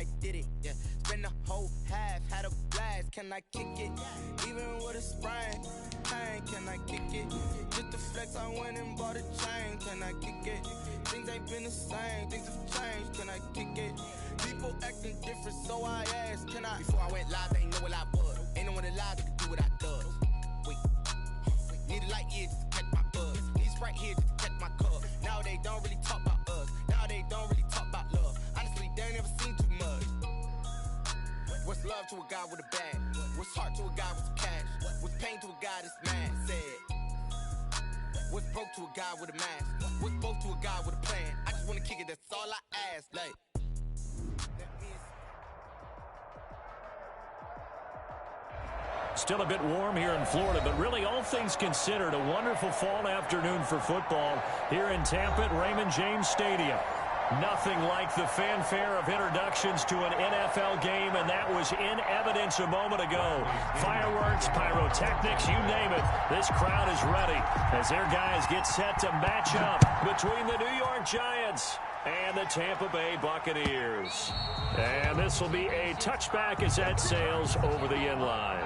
I did it, yeah. Spend the whole half, had a blast, can I kick it? Even with a sprain, pain, can I kick it? Just the flex, I went and bought a chain, can I kick it? Things ain't been the same, things have changed, can I kick it? People acting different, so I asked, can I? Before I went live, they know what I was. Ain't no one alive that can do what I does. Wait, need a light year just to catch my buzz. Need Sprite here just to catch my cup. Now they don't really talk about us. Now they don't really talk about love. Honestly, they ain't never seen too much. What's love to a guy with a bag? What's heart to a guy with some cash? What's pain to a guy that's mad? Said. What's broke to a guy with a mask? What's both to a guy with a plan? I just wanna kick it, that's all I ask. Like. Still a bit warm here in Florida, but really all things considered, a wonderful fall afternoon for football here in Tampa at Raymond James Stadium. Nothing like the fanfare of introductions to an NFL game, and that was in evidence a moment ago. Fireworks, pyrotechnics, you name it. This crowd is ready as their guys get set to match up between the New York Giants and the Tampa Bay Buccaneers. And this will be a touchback as that sails over the end line.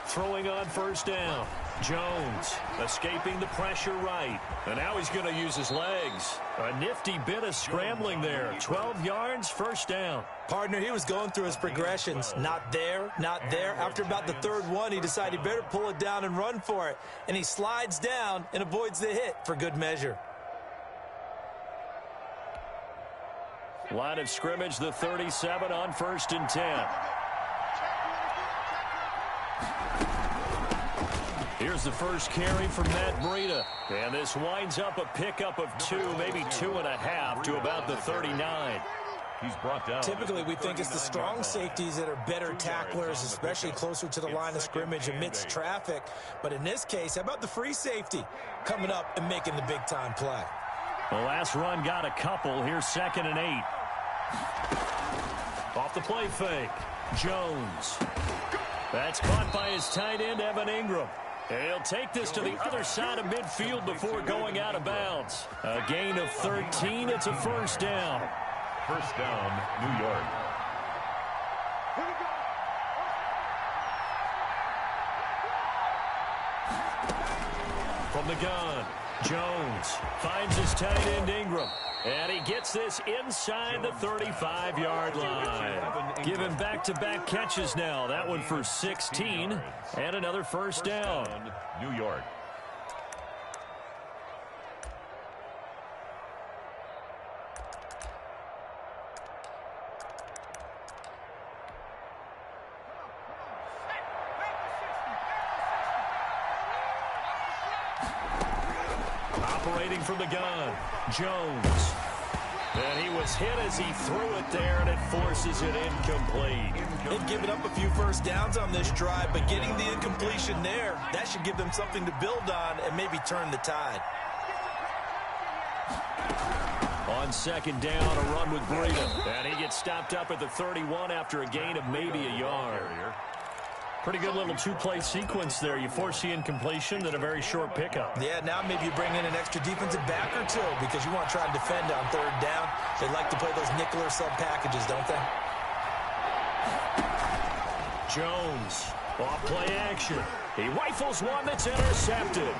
Throwing on first down. Jones escaping the pressure right. And now he's going to use his legs. A nifty bit of scrambling there. 12 yards, first down. Partner, he was going through his progressions. Not there, not there. After about the third one, he decided he better pull it down and run for it. And he slides down and avoids the hit for good measure. Line of scrimmage, the 37 on 1st and 10. Here's the first carry from Matt Breida. And this winds up a pickup of 2, maybe 2.5 to about the 39. He's brought down. Typically, we think it's the strong safeties that are better tacklers, especially closer to the line of scrimmage amidst traffic. But in this case, how about the free safety coming up and making the big-time play? The last run got a couple. Here's 2nd and 8. Off the play fake. Jones. That's caught by his tight end, Evan Ingram. And he'll take this to the other side of midfield before going out of bounds. A gain of 13. It's a first down. First down, New York. From the gun, Jones finds his tight end Ingram. And he gets this inside the 35-yard line. Give him back-to-back catches now. That one for 16 and another first down. New York. Operating from the gun, Jones. And he was hit as he threw it there, and it forces it incomplete. They've given up a few first downs on this drive, but getting the incompletion there, that should give them something to build on and maybe turn the tide. On 2nd down, a run with Breida. And he gets stopped up at the 31 after a gain of maybe a yard. Pretty good little two-play sequence there. You force the incompletion, then a very short pickup. Yeah, now maybe you bring in an extra defensive back or two because you want to try and defend on 3rd down. They like to play those nickel or sub packages, don't they? Jones, off play action. He rifles one that's intercepted.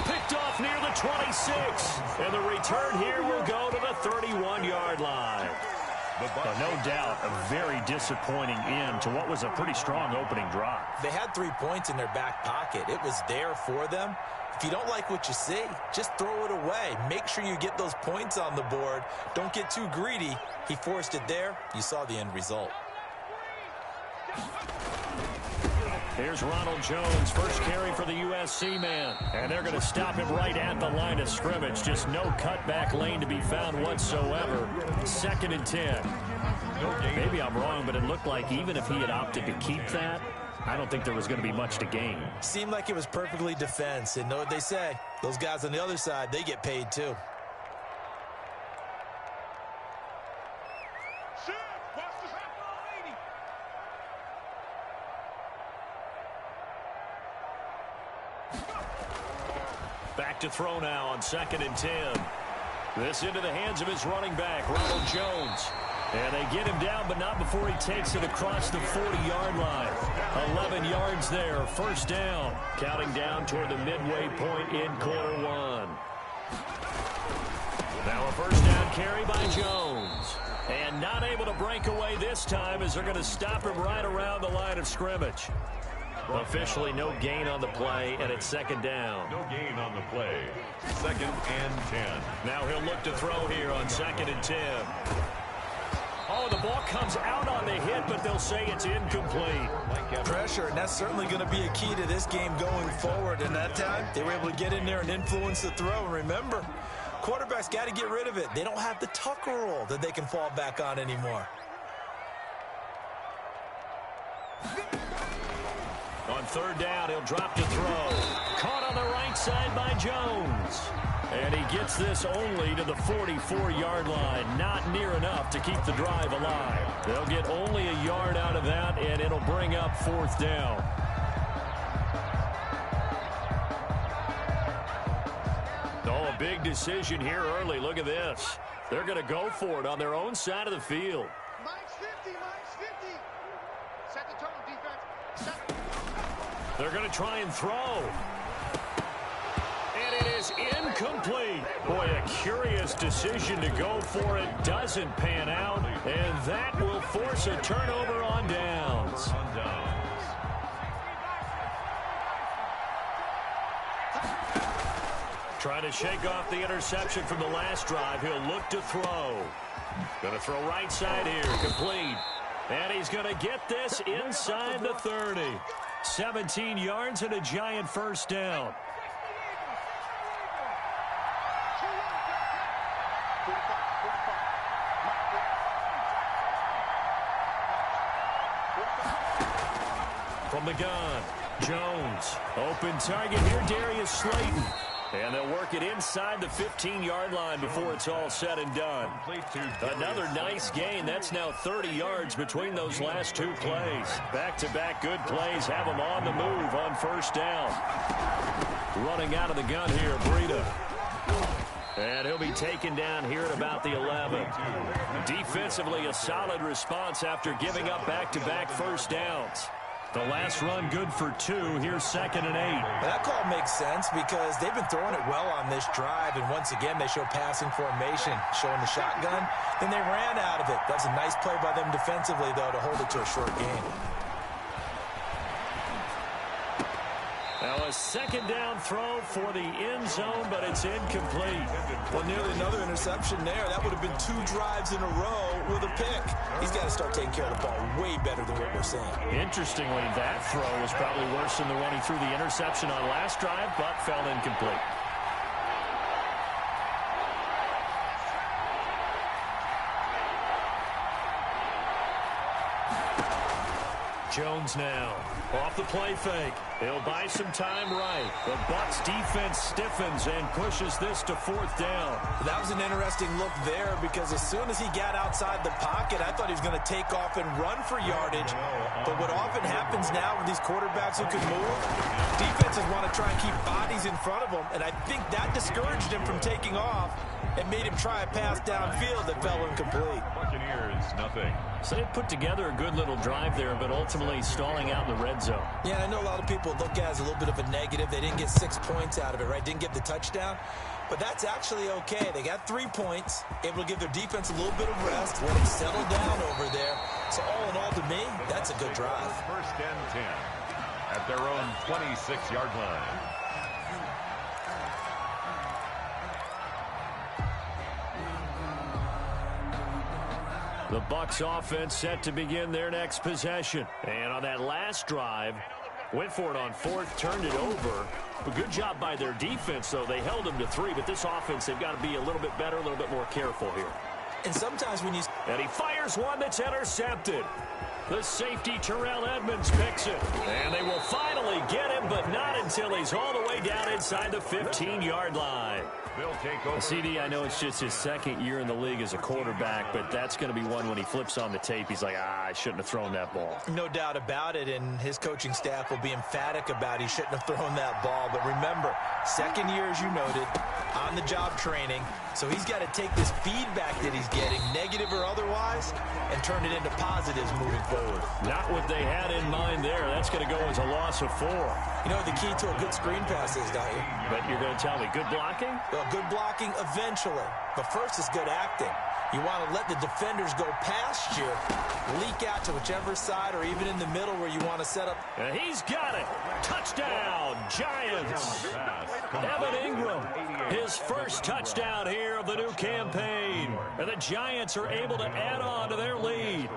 Picked off near the 26. And the return here will go to the 31-yard line. No doubt a very disappointing end to what was a pretty strong opening drive. They had 3 points in their back pocket. It was there for them. If you don't like what you see, just throw it away. Make sure you get those points on the board. Don't get too greedy. He forced it there. You saw the end result. Here's Ronald Jones, first carry for the USC man. And they're going to stop him right at the line of scrimmage. Just no cutback lane to be found whatsoever. 2nd and 10. Maybe I'm wrong, but it looked like even if he had opted to keep that, I don't think there was going to be much to gain. Seemed like it was perfectly defense. And know what they say? Those guys on the other side, they get paid too. Back to throw now on 2nd and 10. This into the hands of his running back, Ronald Jones. And they get him down, but not before he takes it across the 40-yard line. 11 yards there, first down. Counting down toward the midway point in quarter one. Now a first down carry by Jones. And not able to break away this time as they're going to stop him right around the line of scrimmage. Officially no gain on the play, and it's 2nd down. No gain on the play. 2nd and 10. Now he'll look to throw here on 2nd and 10. Oh, the ball comes out on the hit, but they'll say it's incomplete. Pressure, and that's certainly going to be a key to this game going forward. And that time, they were able to get in there and influence the throw. And remember, quarterbacks got to get rid of it. They don't have the Tucker rule that they can fall back on anymore. On 3rd down, he'll drop to throw. Caught on the right side by Jones. And he gets this only to the 44-yard line. Not near enough to keep the drive alive. They'll get only a yard out of that, and it'll bring up 4th down. Oh, a big decision here early. Look at this. They're going to go for it on their own side of the field. Mike's 50, Mike's 50. Set the tone, defense. They're going to try and throw. And it is incomplete. Boy, a curious decision to go for it. Doesn't pan out. And that will force a turnover on downs. Trying to shake off the interception from the last drive. He'll look to throw. Going to throw right side here. Complete. And he's going to get this inside the 30. 17 yards and a giant first down. From the gun, Jones. Open target here, Darius Slayton. And they'll work it inside the 15-yard line before it's all said and done. Another nice gain. That's now 30 yards between those last two plays. Back-to-back good plays have them on the move on first down. Running out of the gun here, Breida. And he'll be taken down here at about the 11. Defensively, a solid response after giving up back-to-back first downs. The last run good for 2. Here's 2nd and 8. That call makes sense because they've been throwing it well on this drive. And once again, they show passing formation, showing the shotgun. Then they ran out of it. That's a nice play by them defensively, though, to hold it to a short gain. Now a 2nd down throw for the end zone, but it's incomplete. Well, nearly another interception there. That would have been 2 drives in a row with a pick. He's got to start taking care of the ball way better than what we're seeing. Interestingly, that throw was probably worse than the one he threw the interception on last drive, but fell incomplete. Jones now off the play fake. He'll buy some time right. The Bucs defense stiffens and pushes this to 4th down. That was an interesting look there because as soon as he got outside the pocket, I thought he was going to take off and run for yardage. But what often happens now with these quarterbacks who can move, defenses want to try and keep bodies in front of them. And I think that discouraged him from taking off and made him try a pass downfield that fell incomplete. Buccaneers, nothing. So they put together a good little drive there, but ultimately stalling out in the red zone. Yeah, I know a lot of people look at it as a little bit of a negative. They didn't get 6 points out of it, right? Didn't get the touchdown. But that's actually okay. They got 3 points, able to give their defense a little bit of rest, let them settle down over there. So all in all, to me, that's a good drive. 1st and 10 at their own 26-yard line. The Bucs offense set to begin their next possession. And on that last drive, Went for it on fourth, turned it over. But good job by their defense, though. They held them to 3, but this offense, they've got to be a little bit better, a little bit more careful here. And sometimes when you... And he fires one that's intercepted. The safety, Terrell Edmonds, picks it. And they will finally get him, but not until he's all the way down inside the 15-yard line. CD, I know it's just his second year in the league as a quarterback, but that's going to be one when he flips on the tape. He's like, I shouldn't have thrown that ball. No doubt about it, and his coaching staff will be emphatic about he shouldn't have thrown that ball. But remember, second year, as you noted, on-the-job training, so he's got to take this feedback that he's getting, negative or otherwise, and turn it into positives moving forward. Not what they had in mind there. That's going to go as a loss of 4. You know what the key to a good screen pass is, don't you? But you're going to tell me good blocking? Well, good blocking eventually, but first is good acting. You want to let the defenders go past you, leak out to whichever side or even in the middle where you want to set up. And he's got it. Touchdown, Giants. Evan Ingram, his first touchdown here of the new campaign. And the Giants are able to add on to their lead.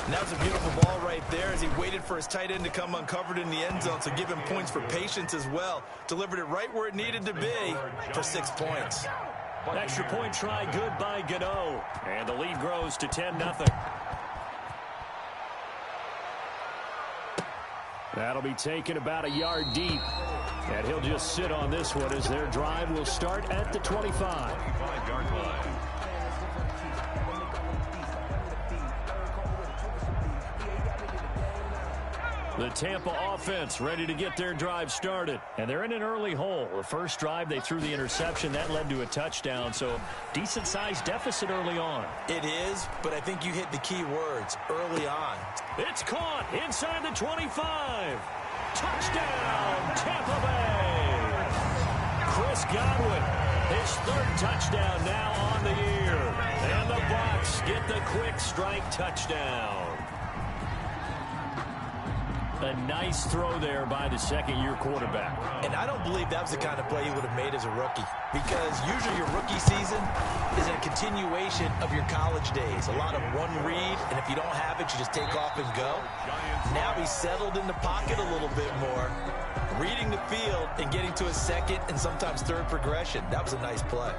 And that was a beautiful ball right there as he waited for his tight end to come uncovered in the end zone, so give him points for patience as well. Delivered it right where it needed to be for 6 points. Extra point try good by Gano. And the lead grows to 10-0. That'll be taken about a yard deep. And he'll just sit on this one as their drive will start at the 25-yard line. The Tampa offense ready to get their drive started. And they're in an early hole. The first drive, they threw the interception. That led to a touchdown, so decent-sized deficit early on. It is, but I think you hit the key words, early on. It's caught inside the 25. Touchdown, Tampa Bay. Chris Godwin, his third touchdown now on the year. And the Bucs get the quick strike touchdown. A nice throw there by the second-year quarterback. And I don't believe that was the kind of play he would have made as a rookie, because usually your rookie season is a continuation of your college days. A lot of one read, and if you don't have it, you just take off and go. Now he's settled in the pocket a little bit more, reading the field and getting to his second and sometimes third progression. That was a nice play.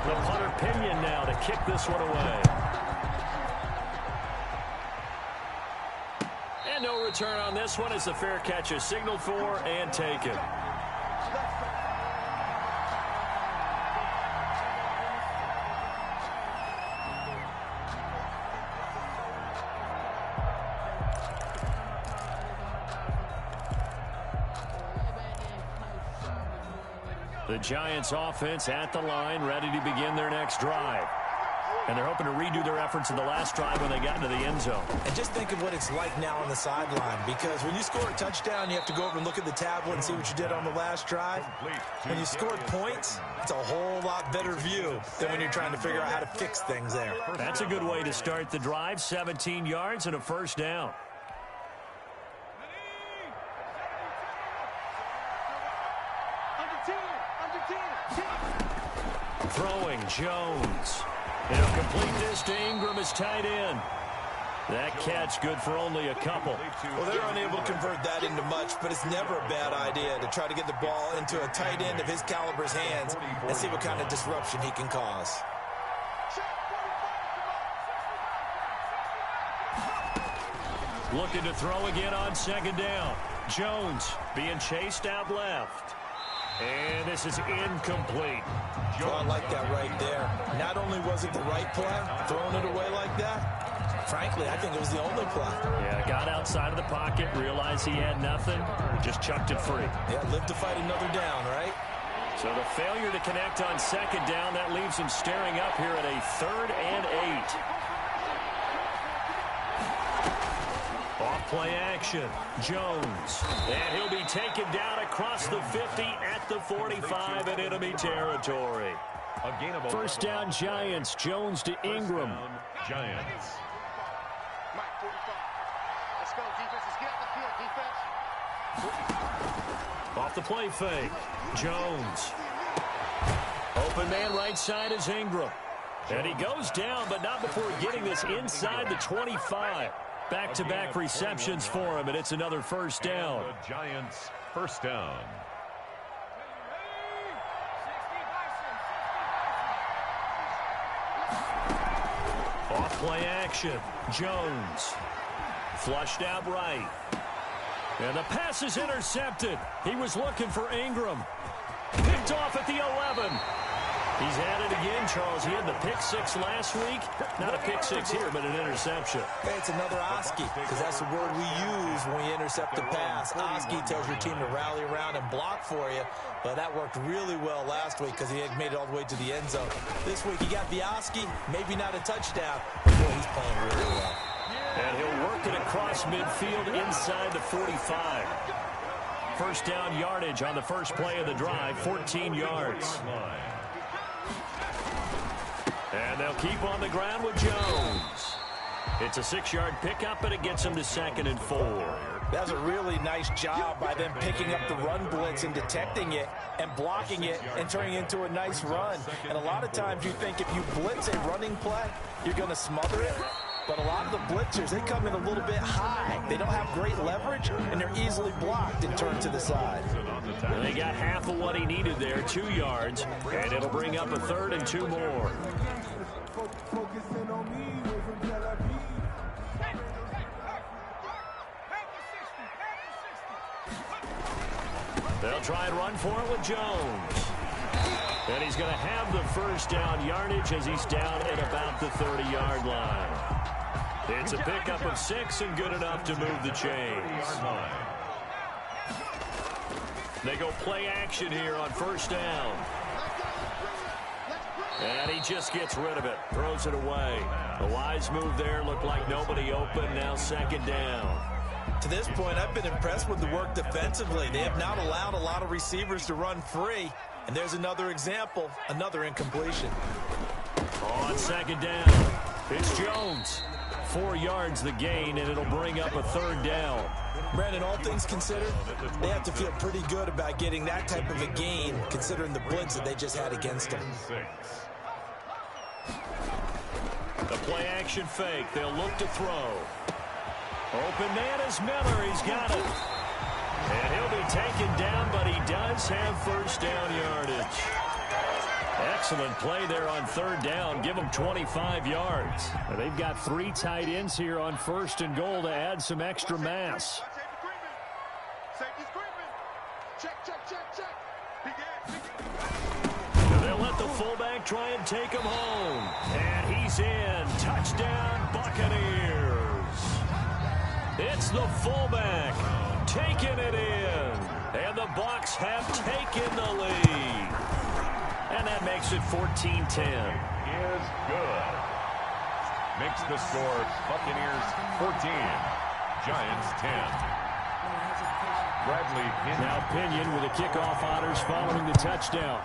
The punter Pinion now to kick this one away. And no return on this one as the fair catch is signaled for and taken. The Giants offense at the line, ready to begin their next drive. And they're hoping to redo their efforts in the last drive when they got into the end zone. And just think of what it's like now on the sideline, because when you score a touchdown, you have to go over and look at the tablet and see what you did on the last drive. When you scored points, it's a whole lot better view than when you're trying to figure out how to fix things there. That's a good way to start the drive, 17 yards and a first down. Throwing Jones. He'll complete this to Ingram as tight end. That catch good for only a couple. Well, they're unable to convert that into much, but it's never a bad idea to try to get the ball into a tight end of his caliber's hands and see what kind of disruption he can cause. Looking to throw again on second down. Jones being chased out left. And this is incomplete. Oh, I like that right there. Not only was it the right play, throwing it away like that, frankly, I think it was the only play. Yeah, got outside of the pocket, realized he had nothing, just chucked it free. Yeah, live to fight another down, right? So the failure to connect on second down, that leaves him staring up here at a 3rd and 8. Off-play action, Jones. And he'll be taken down across the 50 at the 45 in enemy territory. First down, Giants. Jones to Ingram. Giants. Mike, 45. Let's go, defense. Let's get out the field, defense. Off the play fake, Jones. Open man right side is Ingram. And he goes down, but not before getting this inside the 25. Back-to-back receptions for him, and it's another first down. The Giants first down. Off play action. Jones. Flushed out right. And the pass is intercepted. He was looking for Ingram. Picked off at the 11. He's at it again, Charles. He had the pick six last week. Not a pick six here, but an interception. Hey, it's another Oski, because that's the word we use when we intercept a pass. Oski tells your team to rally around and block for you. But that worked really well last week because he had made it all the way to the end zone. This week he got the Oski, maybe not a touchdown, but boy, he's playing really well. And he'll work it across midfield inside the 45. First down yardage on the first play of the drive, 14 yards. And they'll keep on the ground with Jones. It's a 6-yard pickup, and it gets him to 2nd and 4. That's a really nice job by them picking up the run blitz and detecting it and blocking it and turning it into a nice run. And a lot of times you think if you blitz a running play, you're going to smother it. But a lot of the blitzers, they come in a little bit high. They don't have great leverage, and they're easily blocked and turned to the side. And they got half of what he needed there, 2 yards, and it'll bring up a 3rd and 2 more. They'll try and run for it with Jones. And he's going to have the first down yardage as he's down at about the 30-yard line. It's a pickup of 6 and good enough to move the chains. They go play action here on first down. And he just gets rid of it, throws it away. A wise move there, looked like nobody open, now 2nd down. To this point, I've been impressed with the work defensively. They have not allowed a lot of receivers to run free. And there's another example, another incompletion. On 2nd down, it's Jones. 4 yards the gain, and it'll bring up a 3rd down. Brandon, all things considered, they have to feel pretty good about getting that type of a gain, considering the blitz that they just had against them. The play action fake. They'll look to throw. Open man is Miller. He's got it. And he'll be taken down, but he does have first down yardage. Excellent play there on 3rd down. Give them 25 yards. They've got 3 tight ends here on 1st and goal to add some extra mass. They'll let the fullback try and take him home. And he's in. Touchdown, Buccaneers. It's the fullback taking it in. And the Bucs have taken the lead. And that makes it 14-10. Is good. Makes the score Buccaneers 14, Giants 10. Bradley Pinion. Now Pinion with the kickoff honors following the touchdown.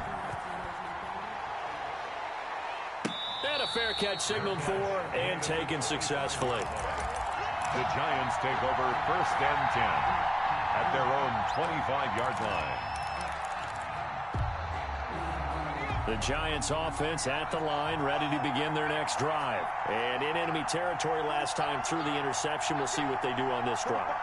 And a fair catch signaled for and taken successfully. The Giants take over 1st and 10 at their own 25-yard line. The Giants offense at the line, ready to begin their next drive. And in enemy territory last time through the interception. We'll see what they do on this drive.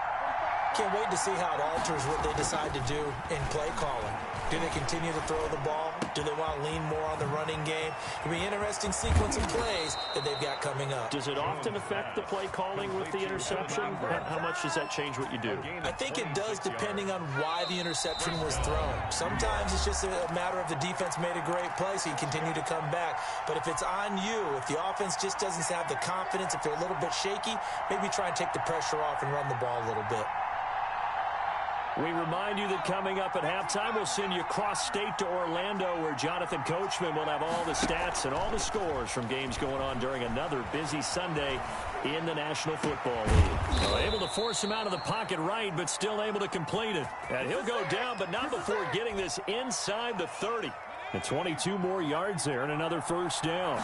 Can't wait to see how it alters what they decide to do in play calling. Do they continue to throw the ball? Do they want to lean more on the running game? It'll be an interesting sequence of plays that they've got coming up. Does it often affect the play calling with the interception? How much does that change what you do? I think it does depending on why the interception was thrown. Sometimes it's just a matter of the defense made a great play, so you continue to come back. But if it's on you, if the offense just doesn't have the confidence, if they're a little bit shaky, maybe try and take the pressure off and run the ball a little bit. We remind you that coming up at halftime, we'll send you cross-state to Orlando, where Jonathan Coachman will have all the stats and all the scores from games going on during another busy Sunday in the National Football League. Well, able to force him out of the pocket right, but still able to complete it. And he'll go down, but not before getting this inside the 30. And 22 more yards there and another first down.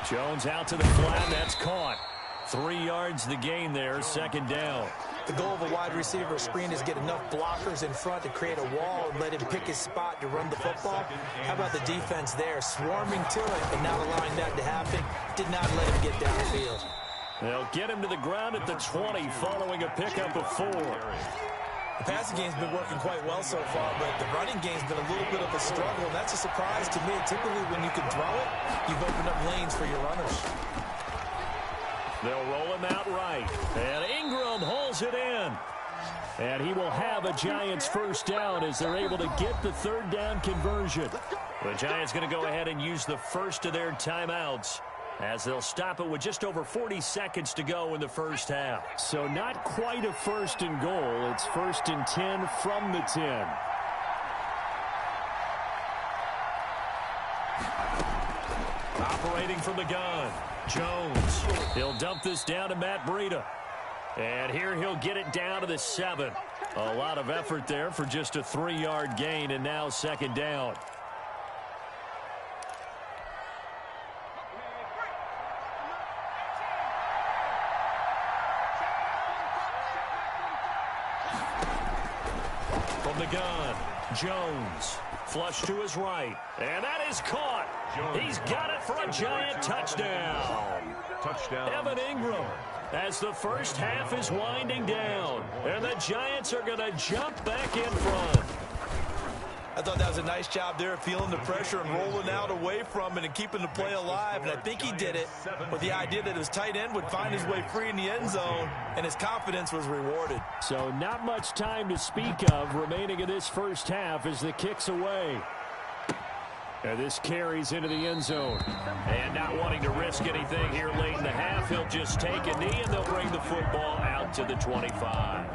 Jones out to the flat, that's caught. 3 yards the gain there, 2nd down. The goal of a wide receiver screen is get enough blockers in front to create a wall and let him pick his spot to run the football. How about the defense there, swarming to it and not allowing that to happen? Did not let him get downfield. They'll get him to the ground at the 20 following a pickup of 4. The passing game's been working quite well so far, but the running game's been a little bit of a struggle, and that's a surprise to me. Typically, when you can throw it, you've opened up lanes for your runners. They'll roll him out right, and Ingram holds it in. And he will have a Giants first down as they're able to get the third down conversion. The Giants going to go ahead and use the first of their timeouts, as they'll stop it with just over 40 seconds to go in the first half. So not quite a first and goal. It's first and 10 from the 10. Operating from the gun, Jones. He'll dump this down to Matt Breida. And here he'll get it down to the 7. A lot of effort there for just a 3-yard gain, and now second down. From the gun, Jones. Flush to his right. And that is caught. He's got it for a Giant touchdown. Evan Ingram, as the first half is winding down. And the Giants are going to jump back in front. I thought that was a nice job there, feeling the pressure and rolling out away from it and keeping the play alive. And I think he did it with the idea that his tight end would find his way free in the end zone, and his confidence was rewarded. So not much time to speak of remaining in this first half as the kick's away. And this carries into the end zone. And not wanting to risk anything here late in the half, he'll just take a knee, and they'll bring the football out to the 25.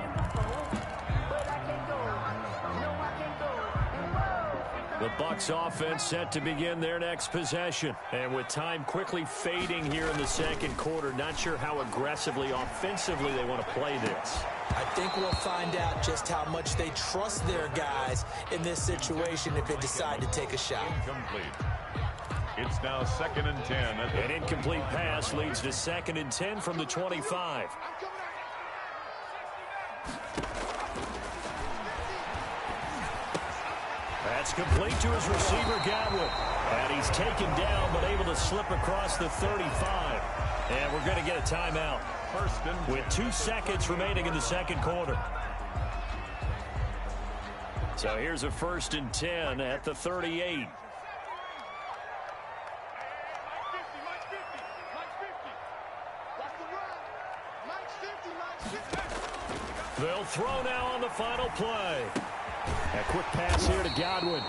The Bucs offense set to begin their next possession. And with time quickly fading here in the second quarter, not sure how aggressively, offensively they want to play this. I think we'll find out just how much they trust their guys in this situation if they decide to take a shot. Incomplete. It's now 2nd and 10. An incomplete pass leads to 2nd and 10 from the 25. That's complete to his receiver, Godwin. And he's taken down, but able to slip across the 35. And we're going to get a timeout with 2 seconds remaining in the second quarter. So here's a 1st and 10 at the 38. They'll throw now on the final play. A quick pass here to Godwin.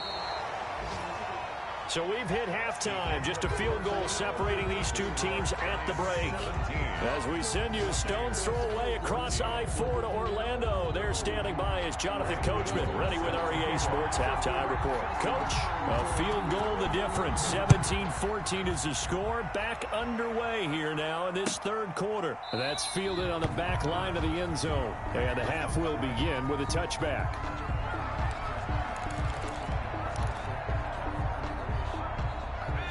So we've hit halftime. Just a field goal separating these two teams at the break. As we send you a stone's throw away across I-4 to Orlando. There standing by is Jonathan Coachman, ready with REA Sports Halftime Report. Coach, a field goal the difference. 17-14 is the score. Back underway here now in this third quarter. That's fielded on the back line of the end zone. And the half will begin with a touchback.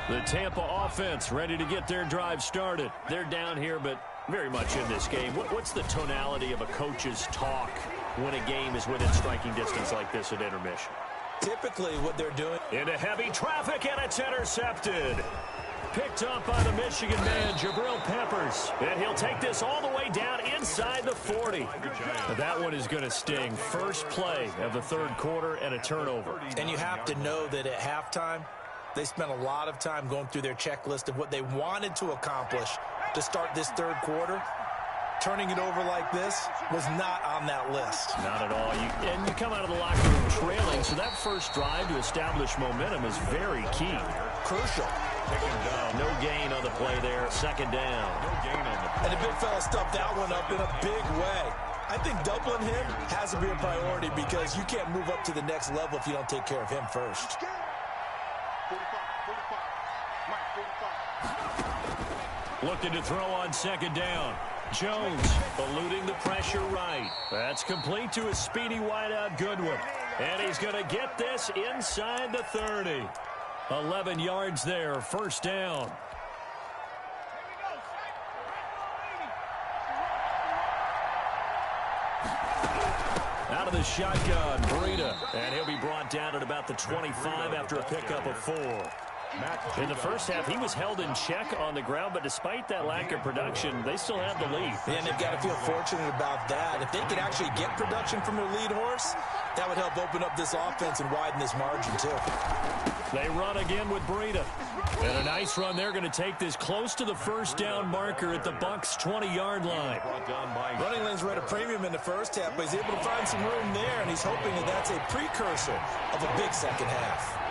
The Tampa offense ready to get their drive started. They're down here, but very much in this game. What's the tonality of a coach's talk when a game is within striking distance like this at intermission? Typically what they're doing. Into heavy traffic, and it's intercepted. Picked up by the Michigan man, Jabril Peppers. And he'll take this all the way down inside the 40. That one is going to sting. First play of the third quarter and a turnover. And you have to know that at halftime, they spent a lot of time going through their checklist of what they wanted to accomplish to start this third quarter. Turning it over like this was not on that list. Not at all. And you come out of the locker room trailing, so that first drive to establish momentum is very key. Crucial. No gain on the play there. Second down. And the big fella stuffed that one up in a big way. I think doubling him has to be a priority because you can't move up to the next level if you don't take care of him first. 45. Looking to throw on second down. Jones eluding the pressure right. That's complete to his speedy wideout Goodwin. And he's going to get this inside the 30. 11 yards there, first down. Out of the shotgun, Breida. And he'll be brought down at about the 25 after a pickup of 4. In the first half, he was held in check on the ground, but despite that lack of production, they still have the lead. And they've got to feel fortunate about that. If they could actually get production from their lead horse, that would help open up this offense and widen this margin, too. They run again with Breida. And a nice run. They're going to take this close to the first down marker at the Bucs' 20-yard line. Running lanes were at a premium in the first half, but he's able to find some room there, and he's hoping that that's a precursor of a big second half.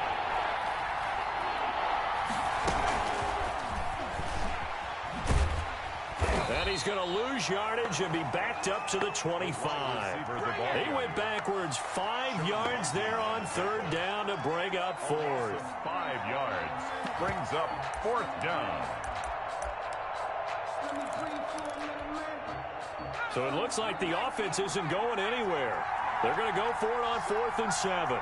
And he's going to lose yardage and be backed up to the 25. He went backwards 5 yards there on 3rd down to bring up 4th. 5 yards. Brings up 4th down. So it looks like the offense isn't going anywhere. They're going to go for it on 4th and 7.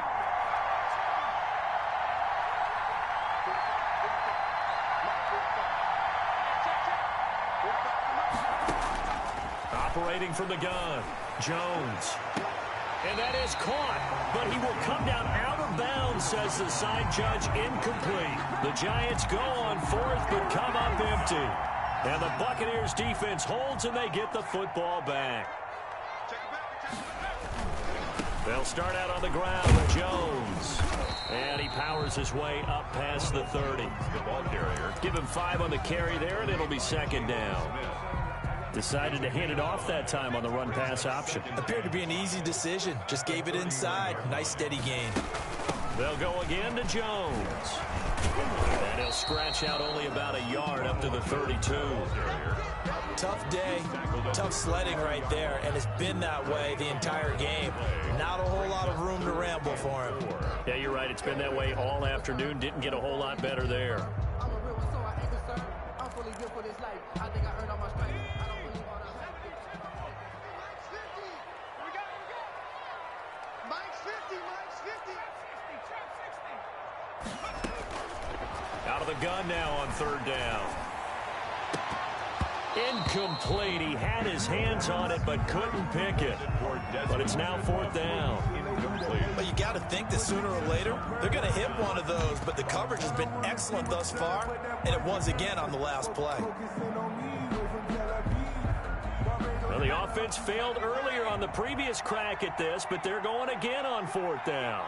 Operating from the gun, Jones. And that is caught, but he will come down out of bounds, says the side judge, incomplete. The Giants go on 4th, but come up empty. And the Buccaneers defense holds, and they get the football back. They'll start out on the ground with Jones. And he powers his way up past the 30. The ball carrier. Give him 5 on the carry there, and it'll be 2nd down. Decided to hand it off that time on the run-pass option. Appeared to be an easy decision. Just gave it inside. Nice, steady gain. They'll go again to Jones. And he'll scratch out only about a yard up to the 32. Tough day, tough sledding right there, and it's been that way the entire game. Not a whole lot of room to ramble for him. Yeah, you're right. It's been that way all afternoon. Didn't get a whole lot better there. Out of the gun now on 3rd down. Incomplete. He had his hands on it but couldn't pick it. But it's now 4th down. But you got to think that sooner or later they're going to hit one of those. But the coverage has been excellent thus far, and it was again on the last play. Well, the offense failed earlier on the previous crack at this, but they're going again on 4th down.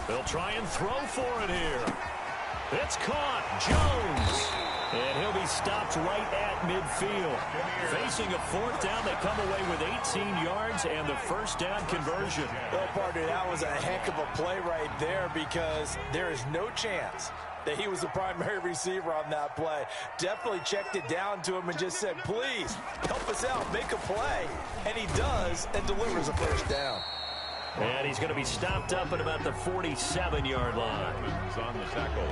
They'll try and throw for it here. It's caught. Jones. And he'll be stopped right at midfield. Facing a 4th down, they come away with 18 yards and the first down conversion. Well, partner, that was a heck of a play right there because there is no chance that he was the primary receiver on that play. Definitely checked it down to him and just said, please, help us out, make a play. And he does and delivers a first down. And he's going to be stopped up at about the 47-yard line. On the tackle.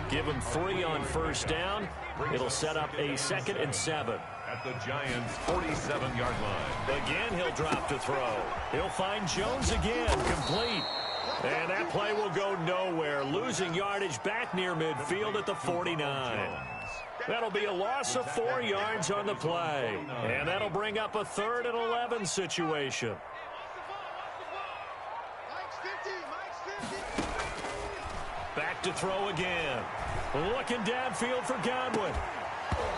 Give him 3 on first down. It'll set up a 2nd and 7. At the Giants' 47-yard line. Again, he'll drop to throw. He'll find Jones again, complete. And that play will go nowhere, losing yardage back near midfield at the 49. That'll be a loss of 4 yards on the play. And that'll bring up a 3rd and 11 situation. Back to throw again. Looking downfield for Godwin.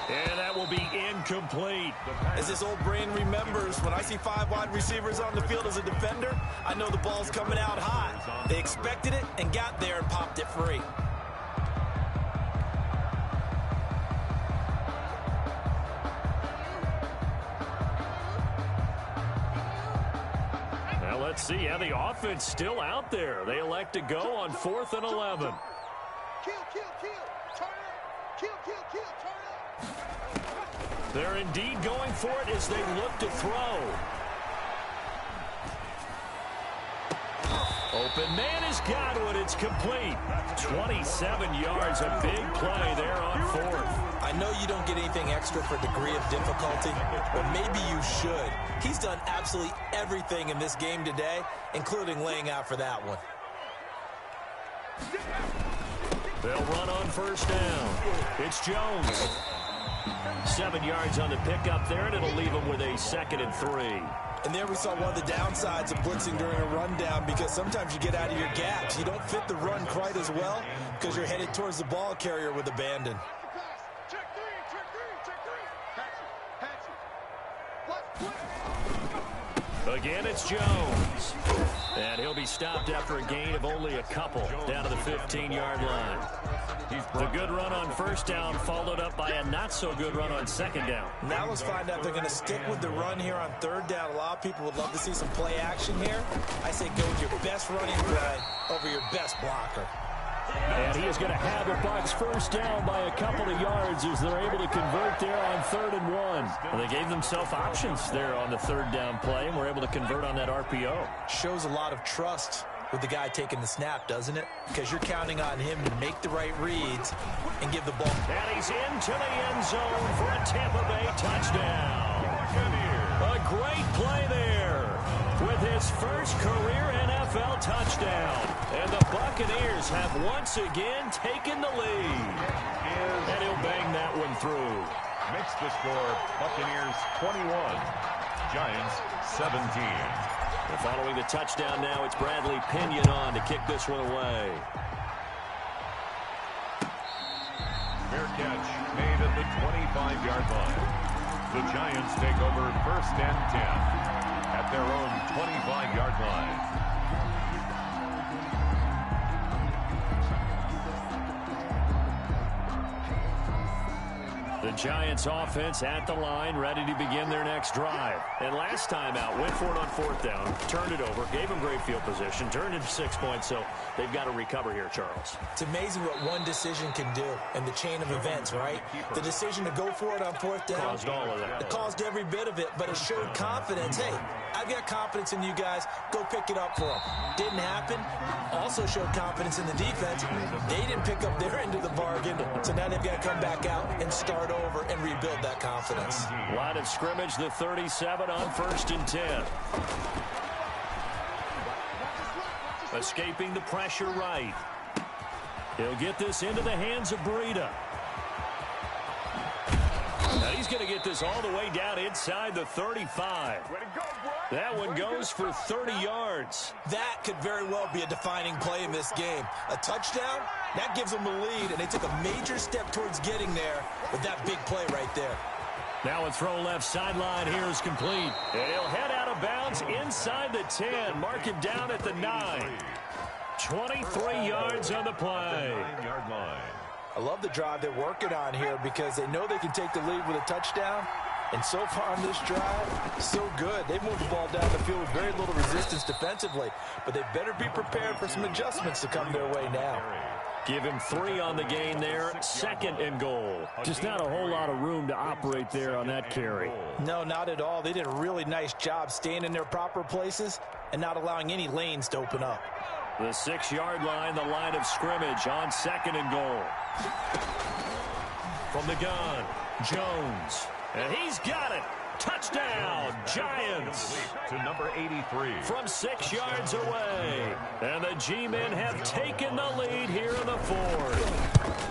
And that will be incomplete. As this old brain remembers, when I see 5 wide receivers on the field as a defender, I know the ball's coming out hot. They expected it and got there and popped it free. Now let's see how the offense still out there. They elect to go on 4th and 11. They're indeed going for it as they look to throw. Open man has got one. It's complete. 27 yards. A big play there on fourth. I know you don't get anything extra for degree of difficulty, but maybe you should. He's done absolutely everything in this game today, including laying out for that one. They'll run on first down. It's Jones. 7 yards on the pickup there, and it'll leave him with a 2nd and 3. And there we saw one of the downsides of blitzing during a rundown, because sometimes you get out of your gaps. You don't fit the run quite as well because you're headed towards the ball carrier with abandon. Again, it's Jones. And he'll be stopped after a gain of only a couple down to the 15-yard line. The good run on first down followed up by a not-so-good run on second down. Now let's find out if they're going to stick with the run here on third down. A lot of people would love to see some play action here. I say go with your best running play over your best blocker. And he is going to have the Bucs first down by a couple of yards as they're able to convert there on 3rd and 1. And they gave themselves options there on the third down play and were able to convert on that RPO. Shows a lot of trust with the guy taking the snap, doesn't it? Because you're counting on him to make the right reads and give the ball. And he's into the end zone for a Tampa Bay touchdown. A great play there with his first career NFL touchdown. And the Buccaneers have once again taken the lead. And he'll bang that one through. Makes the score Buccaneers 21, Giants 17. And following the touchdown now, it's Bradley Pinion on to kick this one away. Fair catch made at the 25-yard line. The Giants take over 1st and 10 at their own 25-yard line. The Giants offense at the line, ready to begin their next drive. And last time out, went for it on 4th down, turned it over, gave them great field position, turned it to 6 points, so they've got to recover here, Charles. It's amazing what one decision can do in the chain of events, right? The decision to go for it on 4th down. Caused all of that. It caused every bit of it, but it showed confidence. Hey, I've got confidence in you guys. Go pick it up for them. Didn't happen. Also showed confidence in the defense. They didn't pick up their end of the bargain, so now they've got to come back out and start over and rebuild that confidence. Line of scrimmage, the 37 on 1st and 10. Escaping the pressure right. He'll get this into the hands of Breida. Now he's going to get this all the way down inside the 35. That one goes for 30 yards. That could very well be a defining play in this game. A touchdown, that gives them the lead, and they took a major step towards getting there with that big play right there. Now a throw left sideline here is complete. And he'll head out of bounds inside the 10. Mark him down at the 9. 23 yards on the play. 9-yard line. I love the drive they're working on here because they know they can take the lead with a touchdown. And so far on this drive, so good. They've moved the ball down the field with very little resistance defensively. But they better be prepared for some adjustments to come their way now. Give him 3 on the gain there. 2nd and goal. Just not a whole lot of room to operate there on that carry. No, not at all. They did a really nice job staying in their proper places and not allowing any lanes to open up. The 6-yard line, the line of scrimmage on 2nd and goal. From the gun, Jones. And he's got it. Touchdown, Giants. To number 83. From 6 yards away. And the G-men have taken the lead here in the 4th.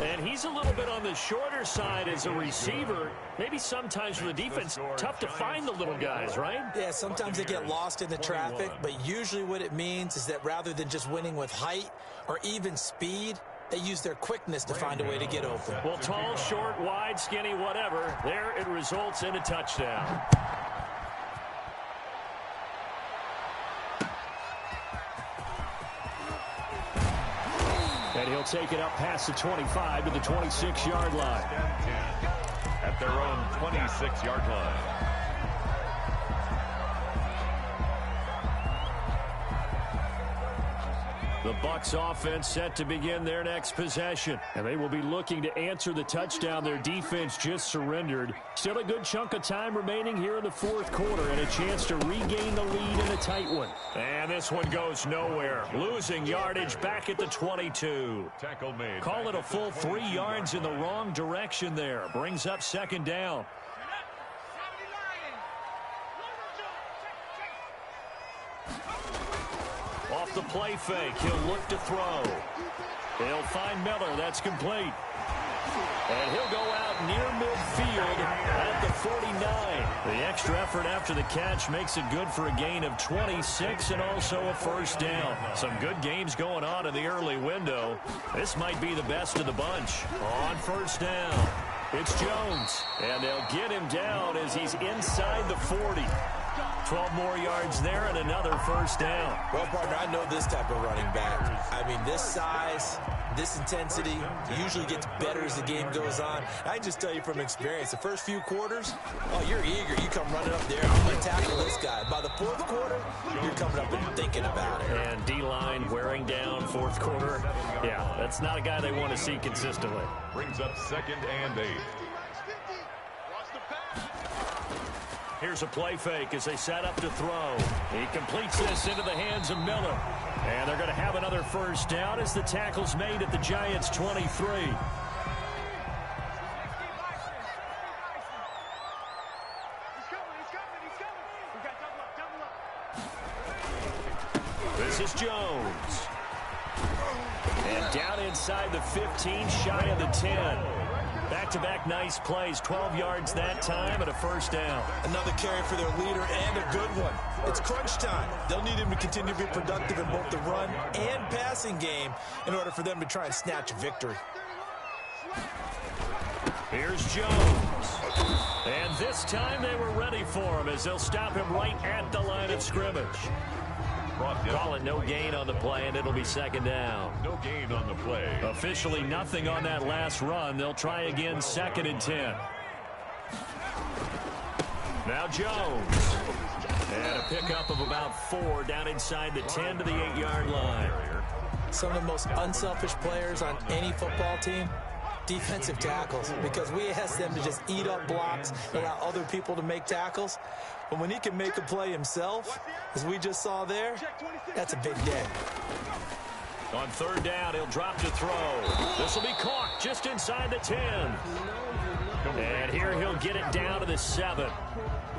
And he's a little bit on the shorter side as a receiver. Maybe sometimes for the defense, tough to find the little guys, right? Yeah, sometimes they get lost in the traffic, but usually what it means is that rather than just winning with height or even speed, they use their quickness to find a way to get open. Well, tall, short, wide, skinny, whatever, there it results in a touchdown. And he'll take it up past the 25 to the 26-yard line. At their own 26-yard line. The Bucs offense set to begin their next possession. And they will be looking to answer the touchdown their defense just surrendered. Still a good chunk of time remaining here in the fourth quarter and a chance to regain the lead in a tight one. And this one goes nowhere. Losing yardage back at the 22. Tackle made. Call it a full 3 yards in the wrong direction there. Brings up second down. Off the play fake, he'll look to throw. He'll find Miller. That's complete. And he'll go out near midfield at the 49. The extra effort after the catch makes it good for a gain of 26 and also a first down. Some good games going on in the early window. This might be the best of the bunch. On first down, it's Jones. And they'll get him down as he's inside the 40. 12 more yards there and another first down. Well, partner, I know this type of running back. I mean, this size, this intensity usually gets better as the game goes on. I can just tell you from experience, the first few quarters, oh, you're eager. You come running up there, I'm going to tackle this guy. By the fourth quarter, you're coming up and thinking about it. And D-line wearing down fourth quarter. Yeah, that's not a guy they want to see consistently. Brings up 2nd and 8. Here's a play fake as they set up to throw. He completes this into the hands of Miller. And they're going to have another first down as the tackle's made at the Giants' 23. He's coming. We got double up. This is Jones. And down inside the 15, shy of the 10. Back-to-back nice plays, 12 yards that time and a first down. Another carry for their leader and a good one. It's crunch time. They'll need him to continue to be productive in both the run and passing game in order for them to try and snatch a victory. Here's Jones. And this time they were ready for him as they'll stop him right at the line of scrimmage. Call it no gain on the play, and it'll be second down. No gain on the play. Officially nothing on that last run. They'll try again 2nd and 10. Now Jones. And a pickup of about 4 down inside the 10 to the 8-yard line. Some of the most unselfish players on any football team, defensive tackles, because we ask them to just eat up blocks, allow other people to make tackles. But when he can make a play himself, as we just saw there, that's a big day. On third down, he'll drop to throw. This will be caught just inside the 10. And here he'll get it down to the 7.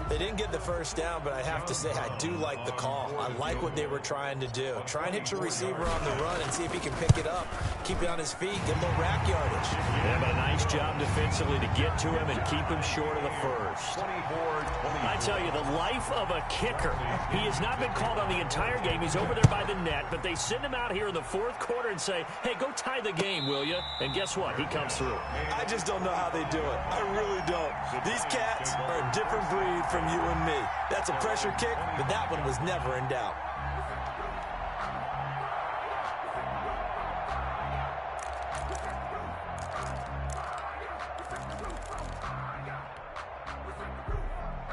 They didn't get the first down, but I have to say I do like the call. I like what they were trying to do. Try and hit your receiver on the run and see if he can pick it up, keep it on his feet, get a little rack yardage. Yeah, but a nice job defensively to get to him and keep him short of the first. 24-20. I tell you, the life of a kicker. He has not been called on the entire game. He's over there by the net, but they send him out here in the fourth quarter and say, hey, go tie the game, will you? And guess what? He comes through. I just don't know how they do it. I really don't. These cats are a different breed from you and me. That's a pressure kick, but that one was never in doubt.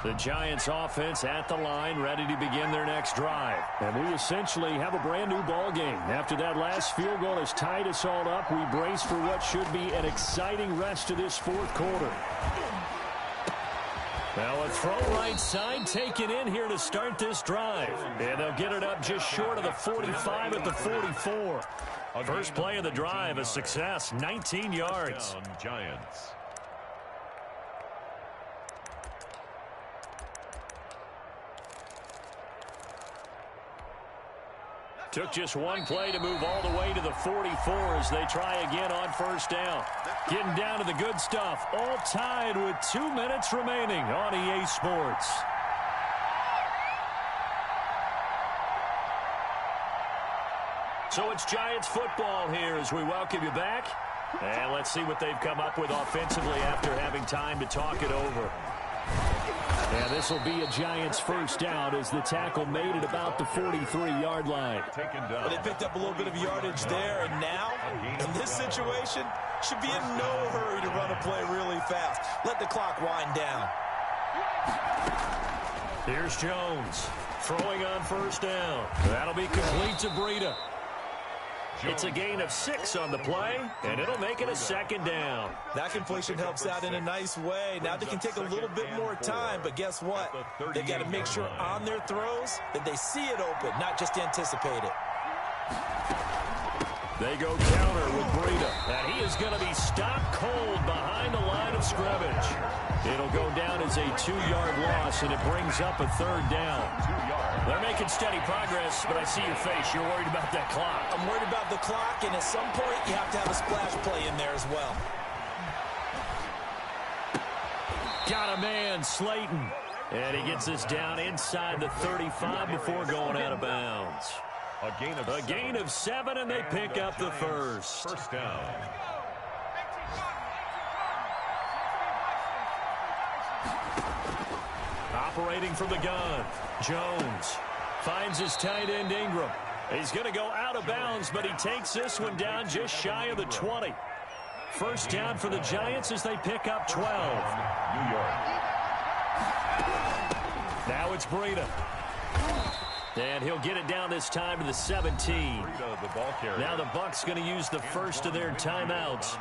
The Giants offense at the line, ready to begin their next drive. And we essentially have a brand new ball game. After that last field goal has tied us all up, we brace for what should be an exciting rest of this fourth quarter. Now a throw right side taken in here to start this drive. And they'll get it up just short of the 45 at the 44. First play of the drive, a success, 19 yards. Giants. Took just one play to move all the way to the 44 as they try again on first down. Getting down to the good stuff. All tied with 2 minutes remaining on EA Sports. So it's Giants football here as we welcome you back. And let's see what they've come up with offensively after having time to talk it over. And this will be a Giants first down as the tackle made at about the 43-yard line. Well, they picked up a little bit of yardage there, and now, in this situation, should be in no hurry to run a play really fast. Let the clock wind down. Here's Jones throwing on first down. That'll be complete to Breida. It's a gain of 6 on the play, and it'll make it a second down. That completion helps out in a nice way. Now they can take a little bit more time, but guess what? They got to make sure on their throws that they see it open, not just anticipate it. They go counter with Breida, and he is going to be stopped cold behind the line of scrimmage. It'll go down as a 2-yard loss, and it brings up a 3rd down. They're making steady progress, but I see your face. You're worried about that clock. I'm worried about the clock, and at some point, you have to have a splash play in there as well. Got a man, Slayton. And he gets us down inside the 35 before going out of bounds. A gain of 7, and they pick up the first. First down. Operating from the gun, Jones finds his tight end Ingram. He's going to go out of bounds, but he takes this one down just shy of the 20. First down for the Giants as they pick up 12. New York. Now it's Breida. And he'll get it down this time to the 17. Now the Bucs going to use the first of their timeouts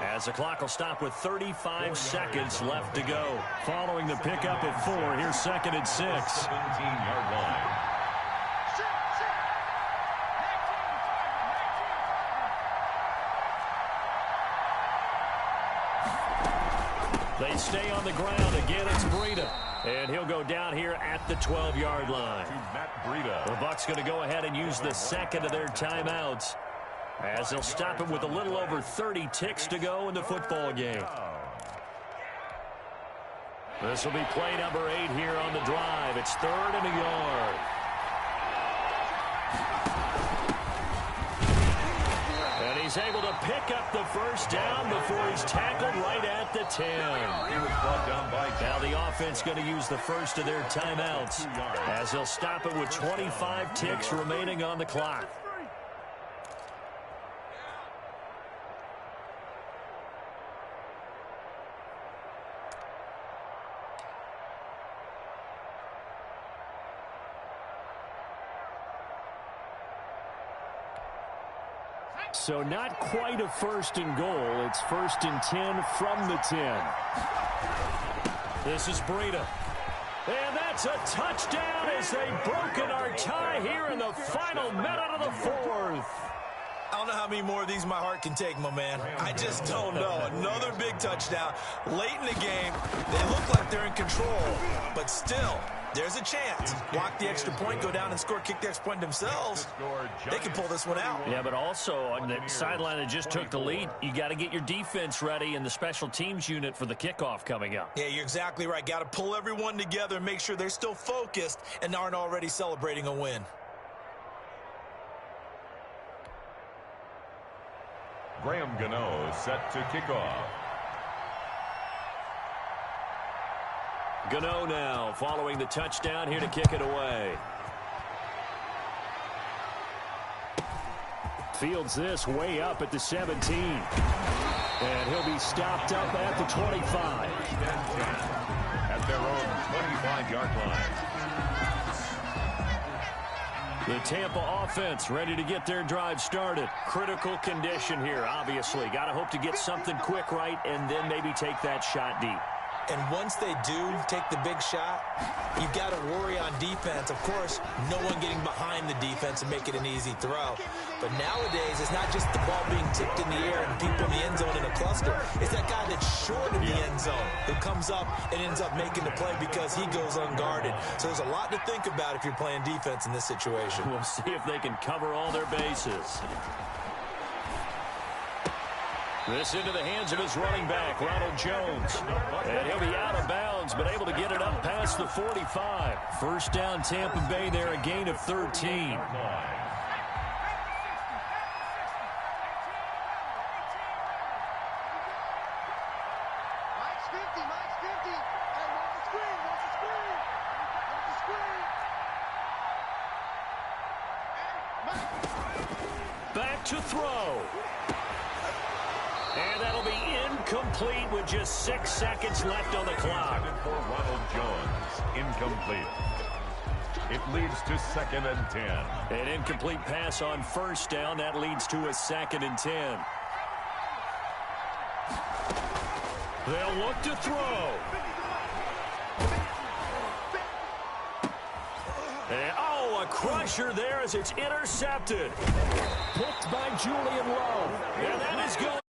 as the clock will stop with 35 seconds left to go. Following the pickup of 4, here's 2nd and 6. 17-yard line. They stay on the ground. Again, it's Breida. And he'll go down here at the 12-yard line. The Bucs going to go ahead and use the second of their timeouts as they'll stop him with a little over 30 ticks to go in the football game. This will be play number 8 here on the drive. It's 3rd and a yard. And he's able to pick up the first down before he's tackled right at the 10. He was brought down by now the offense going to use the first of their timeouts as they'll stop it with 25 ticks remaining on the clock. So not quite a 1st and goal. It's 1st and 10 from the 10. This is Breida. And that's a touchdown as they've broken our tie here in the final minute of the 4th. I don't know how many more of these my heart can take, my man. I just don't know. Another big touchdown. Late in the game, they look like they're in control, but still, there's a chance. Block the extra point, go down and score, kick the extra point themselves. They can pull this one out. Yeah, but also on the sideline that just took the lead, you got to get your defense ready and the special teams unit for the kickoff coming up. Yeah, you're exactly right. Got to pull everyone together and make sure they're still focused and aren't already celebrating a win. Graham Gano set to kick off. Gano now following the touchdown here to kick it away. Fields this way up at the 17. And he'll be stopped up at the 25. At their own 25-yard line. The Tampa offense ready to get their drive started. Critical condition here, obviously. Got to hope to get something quick right and then maybe take that shot deep. And once they do take the big shot, you've got to worry on defense. Of course, no one getting behind the defense and make it an easy throw. But nowadays, it's not just the ball being tipped in the air and people in the end zone in a cluster. It's that guy that's short of the end zone who comes up and ends up making the play because he goes unguarded. So there's a lot to think about if you're playing defense in this situation. We'll see if they can cover all their bases. This into the hands of his running back, Ronald Jones. And he'll be out of bounds, but able to get it up past the 45. First down, Tampa Bay there, a gain of 13. Back to throw. And that'll be incomplete with just 6 seconds left on the clock. For Ronald Jones, incomplete. It leads to 2nd and 10. An incomplete pass on first down. That leads to a 2nd and 10. They'll look to throw. And, oh, a crusher there as it's intercepted. Picked by Julian Love. And that is good.